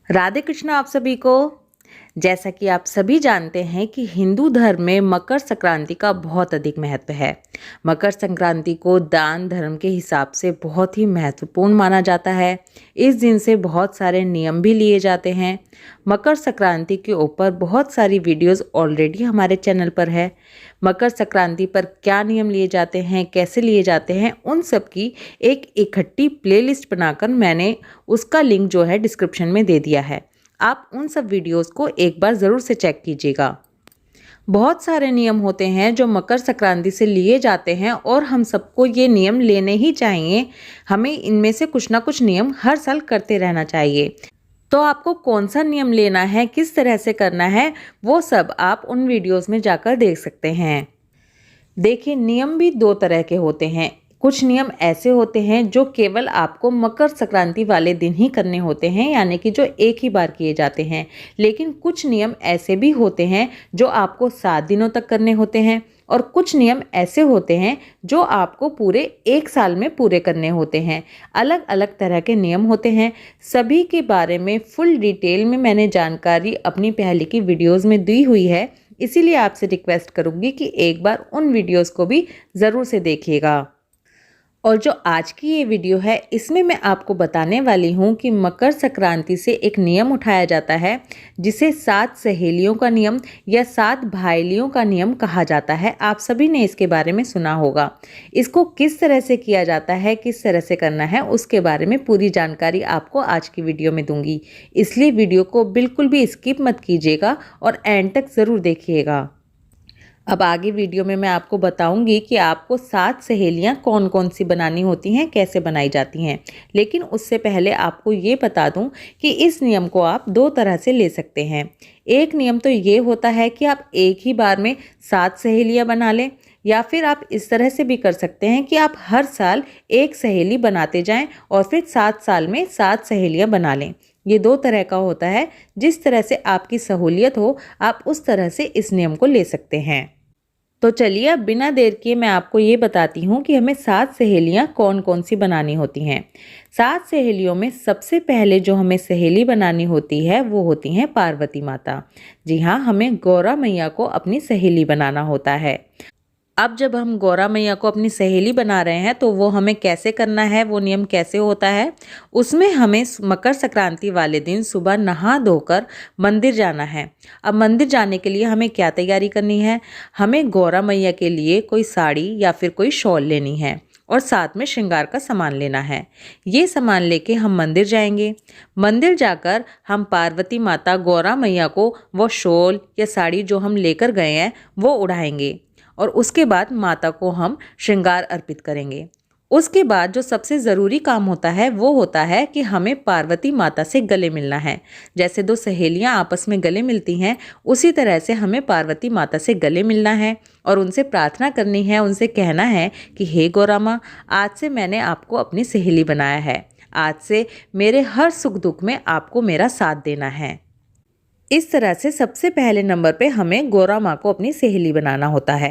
राधे कृष्ण आप सभी को। जैसा कि आप सभी जानते हैं कि हिंदू धर्म में मकर संक्रांति का बहुत अधिक महत्व है। मकर संक्रांति को दान धर्म के हिसाब से बहुत ही महत्वपूर्ण माना जाता है। इस दिन से बहुत सारे नियम भी लिए जाते हैं। मकर संक्रांति के ऊपर बहुत सारी वीडियोस ऑलरेडी हमारे चैनल पर है। मकर संक्रांति पर क्या नियम लिए जाते हैं, कैसे लिए जाते हैं, उन सब की एक इकट्ठी प्लेलिस्ट बनाकर मैंने उसका लिंक जो है डिस्क्रिप्शन में दे दिया है। आप उन सब वीडियोस को एक बार ज़रूर से चेक कीजिएगा। बहुत सारे नियम होते हैं जो मकर संक्रांति से लिए जाते हैं और हम सबको ये नियम लेने ही चाहिए। हमें इनमें से कुछ ना कुछ नियम हर साल करते रहना चाहिए। तो आपको कौन सा नियम लेना है, किस तरह से करना है, वो सब आप उन वीडियोस में जाकर देख सकते हैं। देखिए, नियम भी दो तरह के होते हैं। कुछ नियम ऐसे होते हैं जो केवल आपको मकर संक्रांति वाले दिन ही करने होते हैं, यानी कि जो एक ही बार किए जाते हैं। लेकिन कुछ नियम ऐसे भी होते हैं जो आपको 7 दिनों तक करने होते हैं, और कुछ नियम ऐसे होते हैं जो आपको पूरे एक साल में पूरे करने होते हैं। अलग अलग तरह के नियम होते हैं। सभी के बारे में फुल डिटेल में मैंने जानकारी अपनी पहले की वीडियोज़ में दी हुई है। इसीलिए आपसे रिक्वेस्ट करूंगी कि एक बार उन वीडियोस को भी ज़रूर से देखिएगा। और जो आज की ये वीडियो है, इसमें मैं आपको बताने वाली हूँ कि मकर संक्रांति से एक नियम उठाया जाता है जिसे 7 सहेलियों का नियम या 7 भाइलियों का नियम कहा जाता है। आप सभी ने इसके बारे में सुना होगा। इसको किस तरह से किया जाता है, किस तरह से करना है, उसके बारे में पूरी जानकारी आपको आज की वीडियो में दूंगी। इसलिए वीडियो को बिल्कुल भी स्किप मत कीजिएगा और एंड तक ज़रूर देखिएगा। अब आगे वीडियो में मैं आपको बताऊंगी कि आपको 7 सहेलियां कौन कौन सी बनानी होती हैं, कैसे बनाई जाती हैं। लेकिन उससे पहले आपको ये बता दूं कि इस नियम को आप 2 तरह से ले सकते हैं। एक नियम तो ये होता है कि आप एक ही बार में 7 सहेलियां बना लें, या फिर आप इस तरह से भी कर सकते हैं कि आप हर साल एक सहेली बनाते जाएं और फिर 7 साल में 7 सहेलियां बना लें। ये 2 तरह का होता है। जिस तरह से आपकी सहूलियत हो, आप उस तरह से इस नियम को ले सकते हैं। तो चलिए, अब बिना देर किए मैं आपको ये बताती हूँ कि हमें 7 सहेलियाँ कौन कौन सी बनानी होती हैं। 7 सहेलियों में सबसे पहले जो हमें सहेली बनानी होती है वो होती हैं पार्वती माता। जी हाँ, हमें गौरा मैया को अपनी सहेली बनाना होता है। अब जब हम गौरा मैया को अपनी सहेली बना रहे हैं तो वो हमें कैसे करना है, वो नियम कैसे होता है। उसमें हमें मकर संक्रांति वाले दिन सुबह नहा धोकर मंदिर जाना है। अब मंदिर जाने के लिए हमें क्या तैयारी करनी है, हमें गौरा मैया के लिए कोई साड़ी या फिर कोई शॉल लेनी है और साथ में श्रृंगार का सामान लेना है। ये सामान लेके हम मंदिर जाएंगे। मंदिर जाकर हम पार्वती माता गौरा मैया को वो शॉल या साड़ी जो हम लेकर गए हैं वो उड़ाएंगे, और उसके बाद माता को हम श्रृंगार अर्पित करेंगे। उसके बाद जो सबसे ज़रूरी काम होता है वो होता है कि हमें पार्वती माता से गले मिलना है। जैसे 2 सहेलियां आपस में गले मिलती हैं, उसी तरह से हमें पार्वती माता से गले मिलना है और उनसे प्रार्थना करनी है। उनसे कहना है कि हे गौरा माँ, आज से मैंने आपको अपनी सहेली बनाया है। आज से मेरे हर सुख दुख में आपको मेरा साथ देना है। इस तरह से सबसे पहले नंबर पे हमें गौरा माँ को अपनी सहेली बनाना होता है।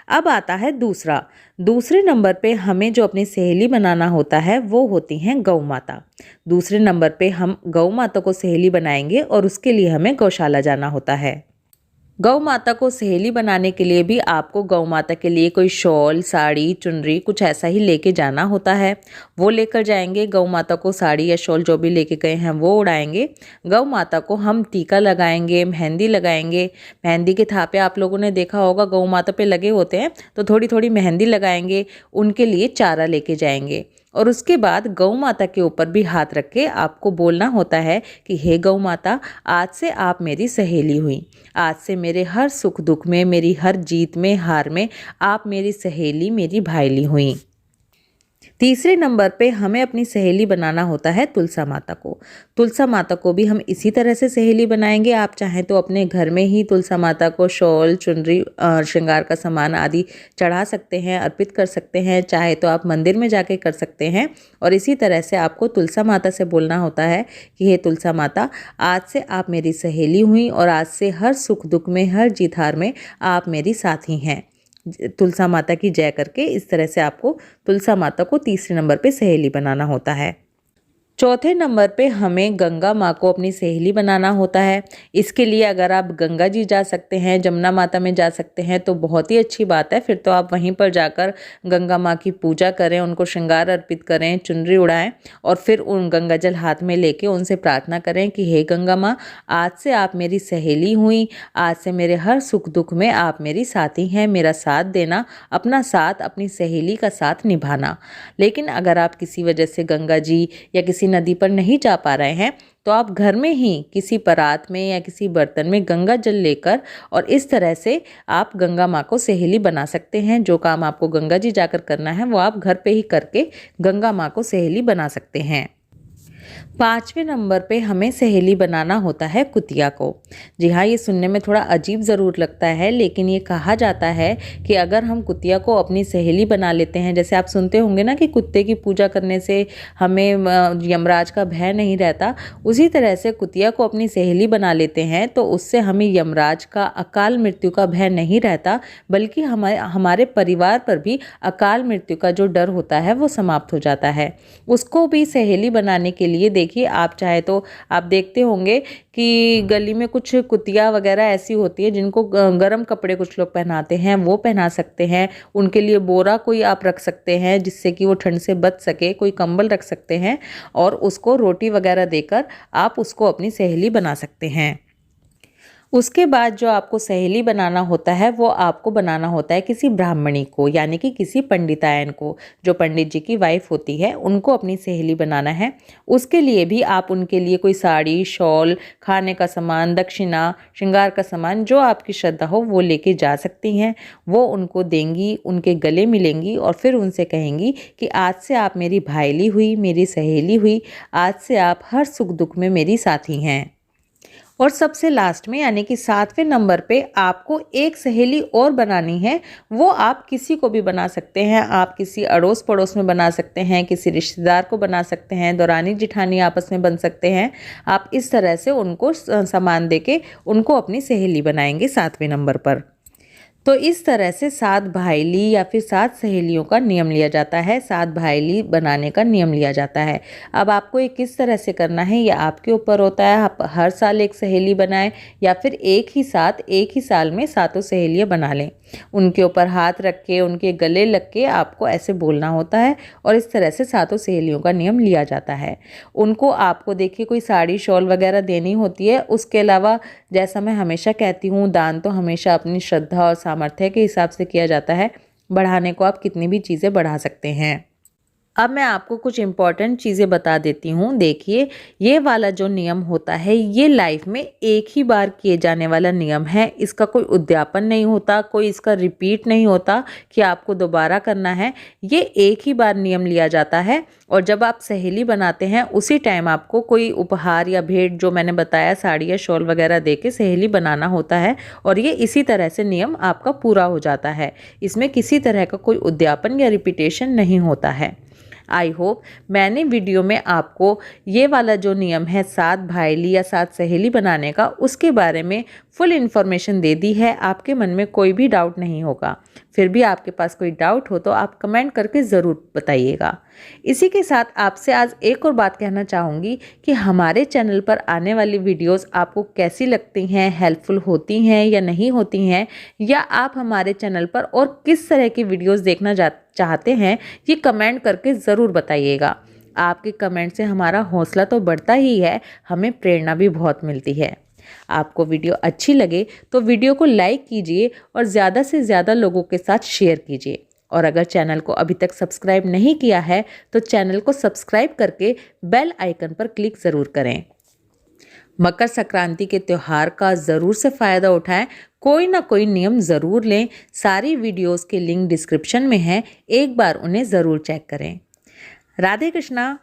अब आता है दूसरे नंबर पे हमें जो अपनी सहेली बनाना होता है वो होती हैं गौ माता। दूसरे नंबर पे हम गौ माता को सहेली बनाएंगे और उसके लिए हमें गौशाला जाना होता है। गौ माता को सहेली बनाने के लिए भी आपको गौ माता के लिए कोई शॉल, साड़ी, चुनरी कुछ ऐसा ही लेके जाना होता है। वो लेकर जाएंगे। गौ माता को साड़ी या शॉल जो भी लेके गए हैं वो उड़ाएंगे। गौ माता को हम टीका लगाएंगे, मेहंदी लगाएंगे। मेहंदी के थापे आप लोगों ने देखा होगा गौ माता पे लगे होते हैं, तो थोड़ी थोड़ी मेहंदी लगाएंगे। उनके लिए चारा लेके जाएंगे और उसके बाद गौ माता के ऊपर भी हाथ रख के आपको बोलना होता है कि हे गौ माता, आज से आप मेरी सहेली हुई। आज से मेरे हर सुख दुख में, मेरी हर जीत में, हार में आप मेरी सहेली, मेरी भाईली हुई। तीसरे नंबर पे हमें अपनी सहेली बनाना होता है तुलसा माता को। तुलसा माता को भी हम इसी तरह से सहेली बनाएंगे। आप चाहें तो अपने घर में ही तुलसा माता को शॉल, चुनरी, श्रृंगार का सामान आदि चढ़ा सकते हैं, अर्पित कर सकते हैं। चाहे तो आप मंदिर में जाके कर सकते हैं। और इसी तरह से आपको तुलसा माता से बोलना होता है कि हे तुलसा माता, आज से आप मेरी सहेली हुई और आज से हर सुख दुख में, हर जीत हार में आप मेरी साथी हैं। तुलसा माता की जय करके इस तरह से आपको तुलसा माता को तीसरे नंबर पे सहेली बनाना होता है। चौथे नंबर पे हमें गंगा माँ को अपनी सहेली बनाना होता है। इसके लिए अगर आप गंगा जी जा सकते हैं, जमुना माता में जा सकते हैं तो बहुत ही अच्छी बात है। फिर तो आप वहीं पर जाकर गंगा माँ की पूजा करें, उनको श्रृंगार अर्पित करें, चुनरी उड़ाएं और फिर उन गंगा जल हाथ में लेके उनसे प्रार्थना करें कि हे गंगा माँ, आज से आप मेरी सहेली हुई, आज से मेरे हर सुख दुख में आप मेरी साथी हैं, मेरा साथ देना, अपना साथ, अपनी सहेली का साथ निभाना। लेकिन अगर आप किसी वजह से गंगा जी या किसी नदी पर नहीं जा पा रहे हैं तो आप घर में ही किसी परात में या किसी बर्तन में गंगा जल लेकर और इस तरह से आप गंगा माँ को सहेली बना सकते हैं। जो काम आपको गंगा जी जाकर करना है वो आप घर पे ही करके गंगा माँ को सहेली बना सकते हैं। 5वें नंबर पे हमें सहेली बनाना होता है कुतिया को। जी हाँ, ये सुनने में थोड़ा अजीब ज़रूर लगता है, लेकिन ये कहा जाता है कि अगर हम कुतिया को अपनी सहेली बना लेते हैं, जैसे आप सुनते होंगे ना कि कुत्ते की पूजा करने से हमें यमराज का भय नहीं रहता, उसी तरह से कुतिया को अपनी सहेली बना लेते हैं तो उससे हमें यमराज का, अकाल मृत्यु का भय नहीं रहता, बल्कि हमारे परिवार पर भी अकाल मृत्यु का जो डर होता है वो समाप्त हो जाता है। उसको भी सहेली बनाने के लिए देखिए, आप चाहे तो आप देखते होंगे कि गली में कुछ कुतिया वगैरह ऐसी होती है जिनको गर्म कपड़े कुछ लोग पहनाते हैं, वो पहना सकते हैं। उनके लिए बोरा कोई आप रख सकते हैं जिससे कि वो ठंड से बच सके, कोई कंबल रख सकते हैं और उसको रोटी वगैरह देकर आप उसको अपनी सहेली बना सकते हैं। उसके बाद जो आपको सहेली बनाना होता है वो आपको बनाना होता है किसी ब्राह्मणी को, यानी कि किसी पंडितायन को, जो पंडित जी की वाइफ होती है, उनको अपनी सहेली बनाना है। उसके लिए भी आप उनके लिए कोई साड़ी, शॉल, खाने का सामान, दक्षिणा, श्रृंगार का सामान, जो आपकी श्रद्धा हो वो लेके जा सकती हैं। वो उनको देंगी, उनके गले मिलेंगी और फिर उनसे कहेंगी कि आज से आप मेरी भाईली हुई, मेरी सहेली हुई, आज से आप हर सुख दुख में मेरी साथी हैं। और सबसे लास्ट में यानी कि 7वें नंबर पे आपको एक सहेली और बनानी है। वो आप किसी को भी बना सकते हैं, आप किसी अड़ोस पड़ोस में बना सकते हैं, किसी रिश्तेदार को बना सकते हैं, दौरानी जिठानी आपस में बन सकते हैं। आप इस तरह से उनको सामान देके उनको अपनी सहेली बनाएंगे 7वें नंबर पर। तो इस तरह से 7 भाईली या फिर 7 सहेलियों का नियम लिया जाता है, 7 भाईली बनाने का नियम लिया जाता है। अब आपको ये किस तरह से करना है ये आपके ऊपर होता है। आप हर साल एक सहेली बनाएं या फिर एक ही साल में 7 सहेलियां बना लें। उनके ऊपर हाथ रख के, उनके गले लग के आपको ऐसे बोलना होता है और इस तरह से 7 सहेलियों का नियम लिया जाता है। उनको आपको देखिए कोई साड़ी, शॉल वगैरह देनी होती है। उसके अलावा जैसा मैं हमेशा कहती हूँ, दान तो हमेशा अपनी श्रद्धा और सामर्थ्य के हिसाब से किया जाता है। बढ़ाने को आप कितनी भी चीज़ें बढ़ा सकते हैं। अब मैं आपको कुछ इम्पॉर्टेंट चीज़ें बता देती हूँ। देखिए, ये वाला जो नियम होता है ये लाइफ में एक ही बार किए जाने वाला नियम है। इसका कोई उद्यापन नहीं होता, कोई इसका रिपीट नहीं होता कि आपको दोबारा करना है। ये एक ही बार नियम लिया जाता है और जब आप सहेली बनाते हैं उसी टाइम आपको कोई उपहार या भेंट, जो मैंने बताया साड़ी या शॉल वगैरह दे के सहेली बनाना होता है और ये इसी तरह से नियम आपका पूरा हो जाता है। इसमें किसी तरह का कोई उद्यापन या रिपीटेशन नहीं होता है। आई होप मैंने वीडियो में आपको ये वाला जो नियम है 7 भाईली या 7 सहेली बनाने का, उसके बारे में फुल इन्फॉर्मेशन दे दी है। आपके मन में कोई भी डाउट नहीं होगा। फिर भी आपके पास कोई डाउट हो तो आप कमेंट करके ज़रूर बताइएगा। इसी के साथ आपसे आज एक और बात कहना चाहूँगी कि हमारे चैनल पर आने वाली वीडियोस आपको कैसी लगती हैं, हेल्पफुल होती हैं या नहीं होती हैं, या आप हमारे चैनल पर और किस तरह की वीडियोस देखना चाहते हैं, ये कमेंट करके ज़रूर बताइएगा। आपके कमेंट से हमारा हौसला तो बढ़ता ही है, हमें प्रेरणा भी बहुत मिलती है। आपको वीडियो अच्छी लगे तो वीडियो को लाइक कीजिए और ज़्यादा से ज़्यादा लोगों के साथ शेयर कीजिए। और अगर चैनल को अभी तक सब्सक्राइब नहीं किया है तो चैनल को सब्सक्राइब करके बेल आइकन पर क्लिक ज़रूर करें। मकर संक्रांति के त्यौहार का ज़रूर से फ़ायदा उठाएं, कोई ना कोई नियम ज़रूर लें। सारी वीडियोस के लिंक डिस्क्रिप्शन में है, एक बार उन्हें ज़रूर चेक करें। राधे कृष्णा।